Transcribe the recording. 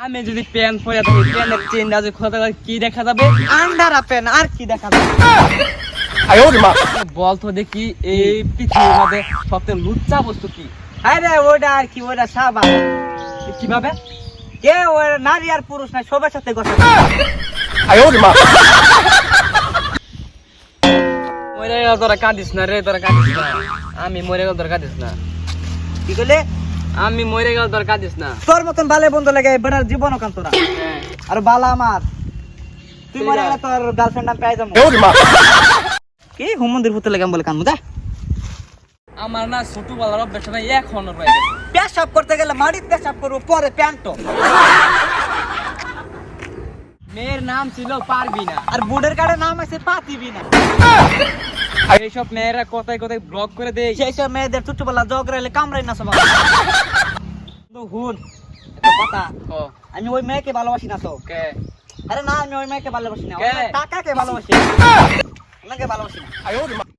আমি যদি প্যান্ট পরে থাকি প্যান্টের চেনটা যে খোলা থাকে কি দেখা যাবে? আন্ডারা প্যান্ট আর কি দেখা যাবে? বল তো দেখি এই পৃথিবীর মধ্যে সবচেয়ে লুচ্চা বস্তু কি? আরে ওটা আর কি, ওটা সাবান। কিভাবে? কে ওর নারী আর পুরুষ না, সবার সাথে কথা। মরে গেল তোরা কাঁদিস না রে, তোরা কাঁদিস না। আমি মরে গেল তোরা কাঁদিস না। কি করলে? আমি মরে গেল তোরা কাঁদিস না। তোর মতন বালে বন্ধু লাগে বেটার জীবন ওখান তোরা। আর বালা আমার, তুই মরে গেলে তোর গার্লফ্রেন্ড আমি পেয়ে যাবো। কি হুমন্দির ভূতে লেগে বলে কান যা। আমার না ছোটবেলার অভ্যাস নাই এখনো রয়ে গেছে। পেশাব করতে গেলে মাটিতে পেশাব করবো, পরে প্যান্ট। মেয়ের নাম ছিল পারবিনা, আর বুড়ের কার্ডের নাম আছে পাতিবি না। এইসব মেয়েরা কোথায় কোথায় ব্লক করে দেয়। সেই সব মেয়েদের ছোটবেলা জগরাইলে কামড়াই না সবাই। কিন্তু হুন একটা কথা, ও আমি ওই মেয়েকে ভালোবাসি না তো। কে? আরে না, আমি ওই মেয়েকে ভালোবাসি না, কে? ওই টাকাকে ভালোবাসি। ওনাকে ভালোবাসি না।